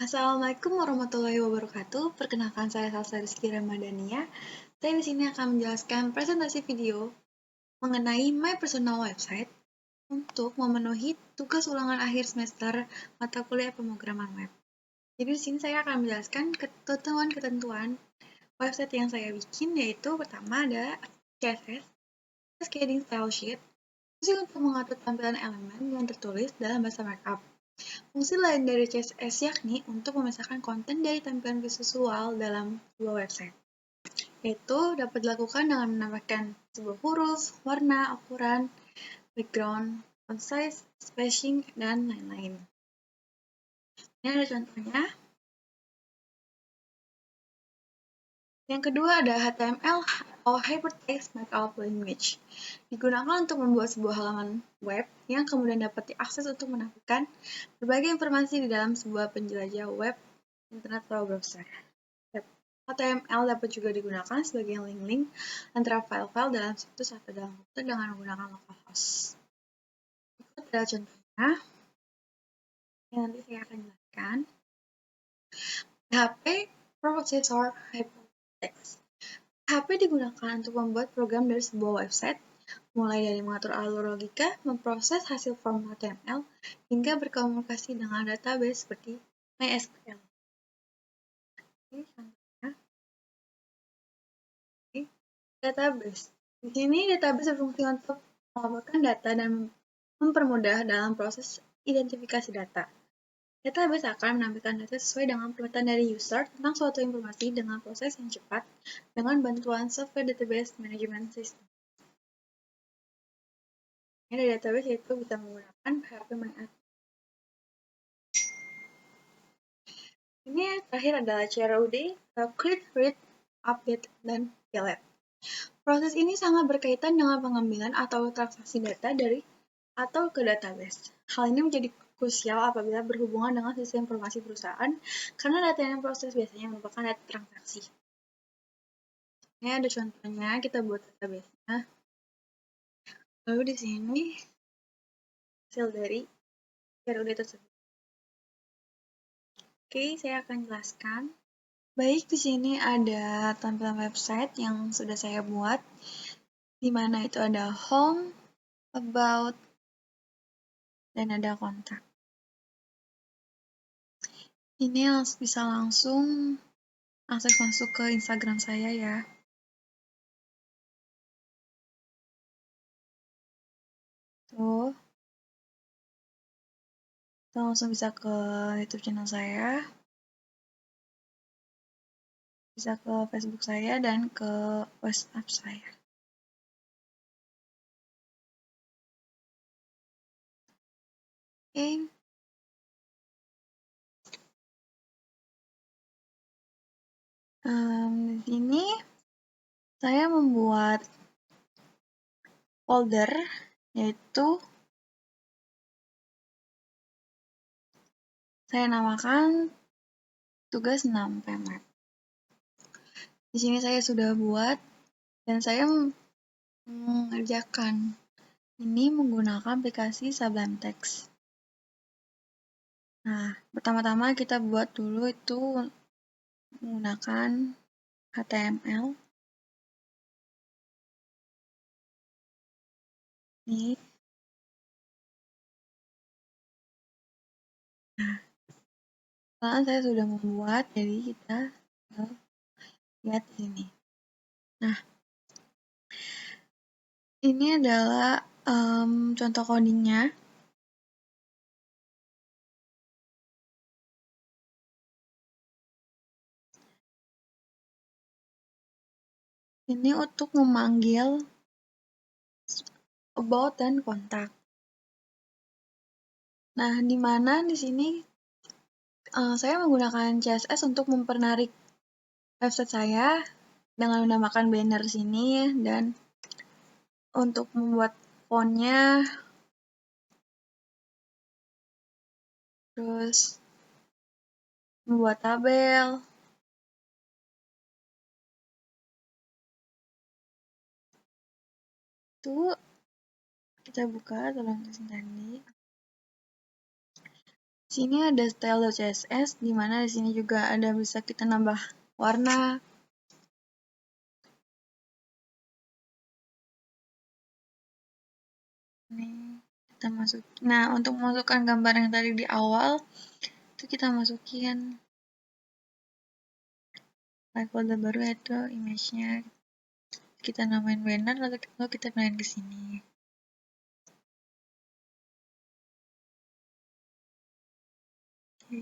Assalamualaikum warahmatullahi wabarakatuh. Perkenalkan saya Salsa Rizky Ramadhania. Saya di sini akan menjelaskan presentasi video mengenai My Personal Website untuk memenuhi tugas ulangan akhir semester mata kuliah pemrograman web. Jadi di sini saya akan menjelaskan ketentuan-ketentuan website yang saya bikin, yaitu pertama ada CSS, Cascading Style Sheet, fungsi untuk mengatur tampilan elemen yang tertulis dalam bahasa markup. Fungsi lain dari CSS yakni untuk memisahkan konten dari tampilan visual dalam sebuah website, yaitu dapat dilakukan dengan menambahkan sebuah huruf, warna, ukuran, background, font size, spacing, dan lain-lain. Ini ada contohnya. Yang kedua ada HTML atau Hypertext Markup Language. Digunakan untuk membuat sebuah halaman web yang kemudian dapat diakses untuk menampilkan berbagai informasi di dalam sebuah penjelajah web, internet, atau browser. HTML dapat juga digunakan sebagai link-link antara file-file dalam situs atau dalam komputer dengan menggunakan localhost. Itu adalah contohnya yang nanti saya akan jelaskan. PHP Processor Hypertext. PHP digunakan untuk membuat program dari sebuah website, mulai dari mengatur alur logika, memproses hasil form HTML, hingga berkomunikasi dengan database seperti MySQL. Ini contohnya. Database. Di sini database berfungsi untuk melaporkan data dan mempermudah dalam proses identifikasi data. Database akan menampilkan data sesuai dengan permintaan dari user tentang suatu informasi dengan proses yang cepat dengan bantuan software database management system. Ini dari database yaitu bisa menggunakan PHP MySQL. Ini terakhir adalah CRUD, Create, Read, Update, dan Delete. Proses ini sangat berkaitan dengan pengambilan atau transaksi data dari atau ke database. Hal ini menjadi krusial apabila berhubungan dengan sistem informasi perusahaan, karena data yang proses biasanya merupakan data transaksi. Ini ada contohnya, kita buat database-nya. Lalu di sini hasil dari CRUD tersebut. Oke, saya akan jelaskan. Baik, di sini ada tampilan website yang sudah saya buat, di mana itu ada home, about, dan ada kontak. Ini bisa langsung akses masuk ke Instagram saya ya. Tuh, kita langsung bisa ke YouTube channel saya, bisa ke Facebook saya, dan ke WhatsApp saya. Oke. Di sini saya membuat folder, yaitu saya namakan tugas 6 PMAT. Di sini saya sudah buat dan saya mengerjakan ini menggunakan aplikasi Sublime Text. Nah, pertama-tama kita buat dulu itu menggunakan HTML. Ini. Nah, sekarang saya sudah membuat, jadi kita lihat ini. Nah, ini adalah contoh codingnya. Ini untuk memanggil about dan kontak. Nah, di mana di sini saya menggunakan CSS untuk mempernarik website saya dengan menambahkan banner sini dan untuk membuat fontnya, terus membuat tabel. Itu kita buka dalam tulisan tadi. Di sini ada style.css, di mana di sini juga ada bisa kita nambah warna. Ini kita masuk. Nah, untuk memasukkan gambar yang tadi di awal, itu kita masukin file folder baru yaitu image-nya. Kita namain banner, lalu kita pindahin ke sini. Oke.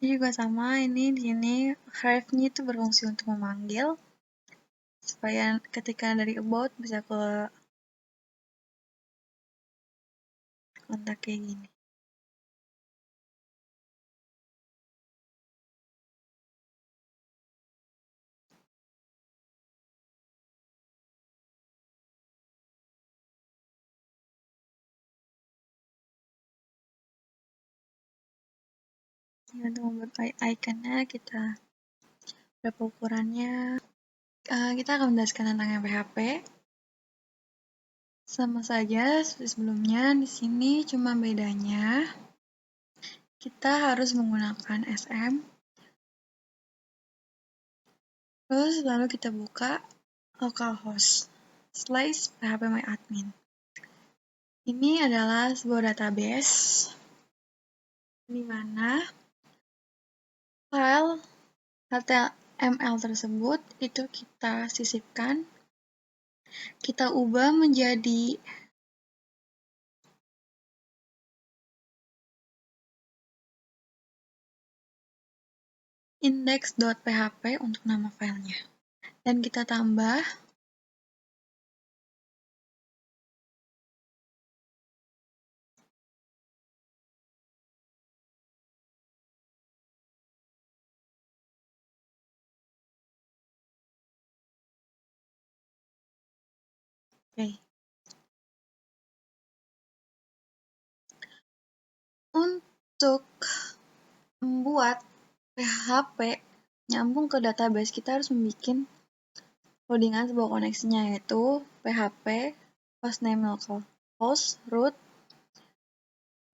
Ini juga sama, ini di sini href-nya itu berfungsi untuk memanggil supaya ketika dari about bisa ke kontak kayak gini. Ini untuk membuat icon-nya kita berapa ukurannya. Kita akan menjelaskan tentang PHP. Sama saja seperti sebelumnya, di sini cuma bedanya kita harus menggunakan SM. Terus lalu kita buka localhost /phpMyAdmin. Ini adalah sebuah database di mana file HTML tersebut itu kita sisipkan, kita ubah menjadi index.php untuk nama filenya. Dan kita tambah untuk membuat PHP nyambung ke database, kita harus membuat codingan sebuah koneksinya, yaitu PHP hostname localhost root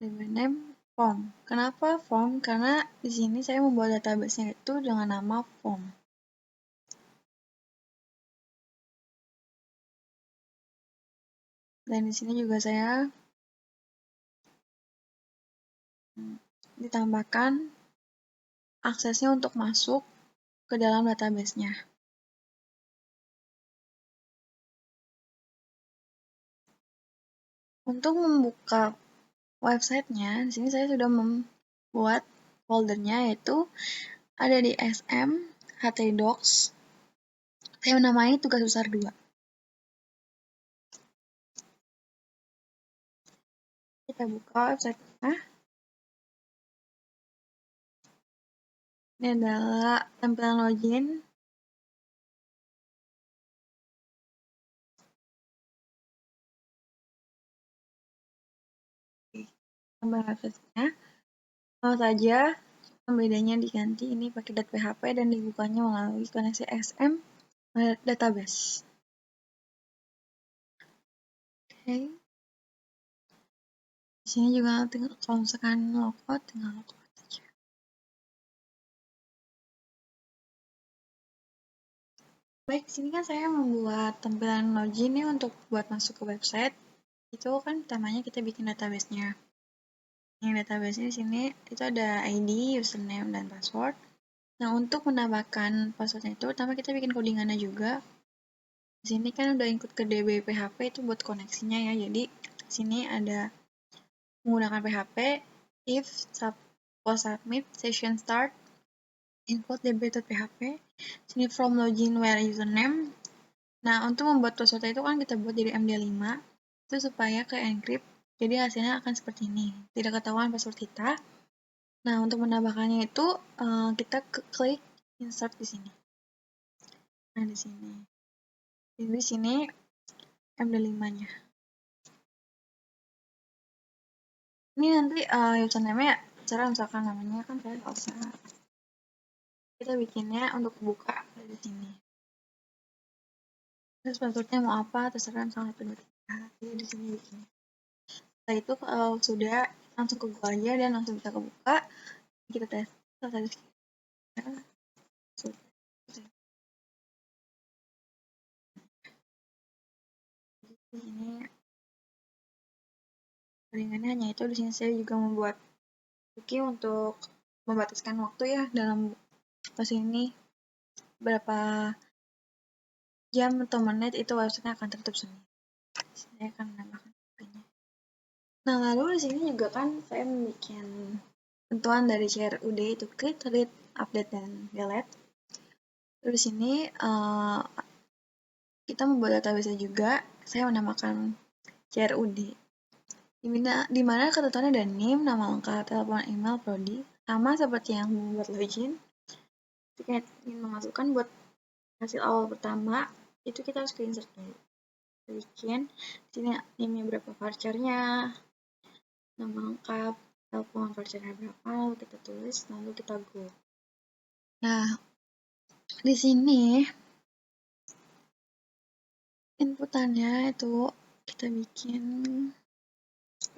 name form. Kenapa form? Karena di sini saya membuat database-nya itu dengan nama form. Dan di sini juga saya ditambahkan aksesnya untuk masuk ke dalam database-nya. Untuk membuka website-nya, di sini saya sudah membuat foldernya, yaitu ada di sm htdocs. Saya menamai tugas besar 2. Kita buka website-nya. Ini adalah tampilan login. Tambah website-nya. Sama saja, bedanya diganti ini pakai .php dan dibukanya melalui koneksi SM database. Oke. Di sini juga tinggal, kalau misalkan logout, tinggal logout aja. Baik, di sini kan saya membuat tampilan login nih untuk buat masuk ke website. Itu kan pertamanya kita bikin database-nya. Yang database-nya di sini itu ada ID, username, dan password. Nah, untuk menambahkan passwordnya itu, pertama kita bikin codingannya juga. Di sini kan udah include ke DB PHP itu buat koneksinya ya. Jadi, di sini ada menggunakan PHP, if post submit session start, include db.php, sini from login where username. Nah, untuk membuat password itu kan kita buat jadi MD5, itu supaya ke encrypt. Jadi hasilnya akan seperti ini, tidak ketahuan password kita. Nah, untuk menambahkannya itu kita klik insert di sini. Nah, di sini. Di sini MD5-nya. Ini nanti username-nya, cara misalkan namanya kan saya Elsa. Kita bikinnya untuk buka di sini. Terus passwordnya mau apa, terserah misalnya 1, 2, 3. Jadi di sini bikinnya. Setelah itu kalau sudah, langsung ke Google aja dan langsung bisa kebuka. Kita tes. Ini ringannya hanya itu. Di sini saya juga membuat cookie untuk membataskan waktu ya dalam pas ini berapa jam atau menit itu website akan tertutup sendiri. Saya akan menambahkan cookie-nya. Nah, lalu di sini juga kan saya membuat tentuan dari CRUD itu create, read, update, dan delete. Terus di sini kita membuat database juga. Saya menamakan CRUD. Di mana ketentuannya ada name, nama lengkap, telepon, email, prodi, sama seperti yang membuat login. Jika ingin memasukkan buat hasil awal pertama, itu kita harus insert dulu. Bikin di sini name-nya berapa, vouchernya, nama lengkap, telepon, vouchernya berapa, lalu kita tulis, lalu kita go. Nah, di sini inputannya itu kita bikin.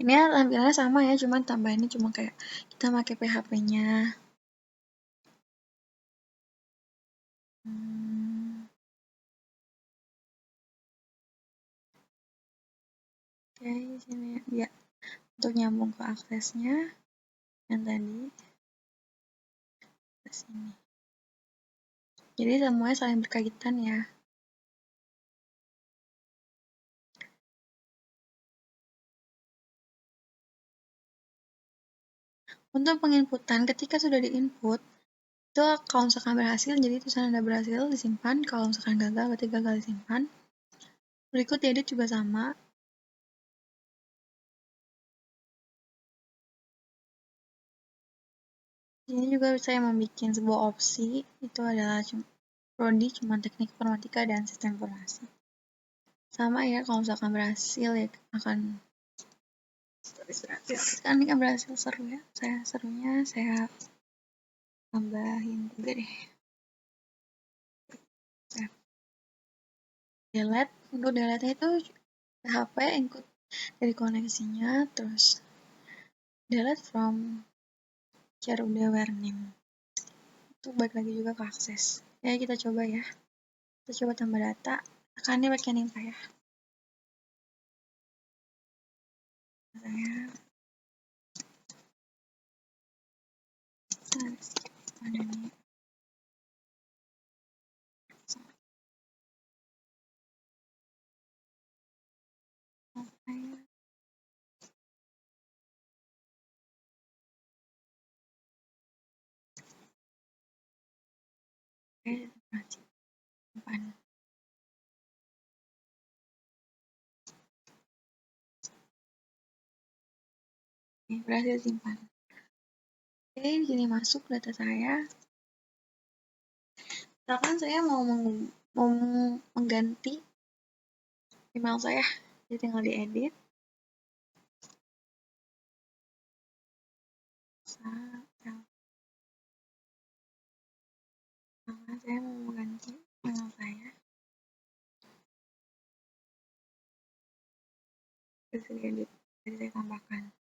Ini tampilannya sama ya, cuman tambahannya cuma kayak kita pakai PHP-nya. Oke, di sini ya untuk nyambung ke aksesnya yang tadi ke sini. Jadi semuanya saling berkaitan ya. Untuk penginputan, ketika sudah diinput, itu kalau misalkan berhasil, jadi tulisan Anda berhasil disimpan. Kalau misalkan gagal, berarti gagal disimpan. Berikut diedit juga sama. Di sini juga saya membuat sebuah opsi, itu adalah prodi, cuma teknik informatika dan sistem informasi. Sama ya, kalau misalkan berhasil ya akan berhasil. Sekarang ini kan berhasil, seru ya. Serunya saya tambahin juga deh. Nah, delete, untuk delete itu HP include dari koneksinya, terus delete from CRUD where name. Itu balik lagi juga ke akses. Ya, kita coba ya. Kita coba tambah data. Tekannya pakai nimpa ya. Saya mana nih? Saya simpan. Oke, berhasil simpan. Oke, di sini masuk data saya. Misalkan saya mau mengganti email saya, jadi tinggal diedit. Nah, saya mau mengganti email saya. Terus diedit, jadi saya tambahkan.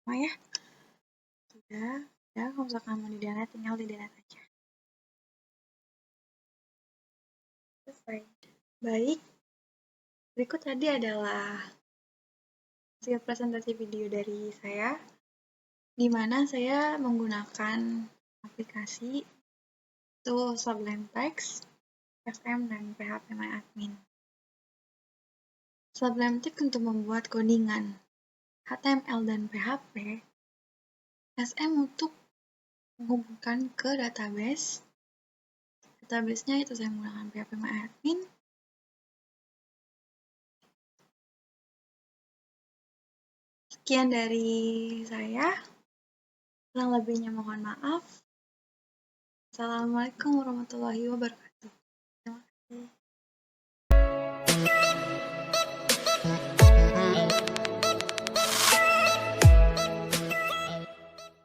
Sama ya. Sudah, kalau misalkan mau di-delete, tinggal di-delete aja. Selesai. Baik, berikut tadi adalah hasil presentasi video dari saya, di mana saya menggunakan aplikasi itu Sublime Text, SM, dan PHP MyAdmin. Sublime Text untuk membuat codingan HTML dan PHP, SM untuk menghubungkan ke database. Database-nya itu saya menggunakan PHP MyAdmin. Sekian dari saya. Kurang lebihnya mohon maaf. Assalamualaikum warahmatullahi wabarakatuh. Terima kasih.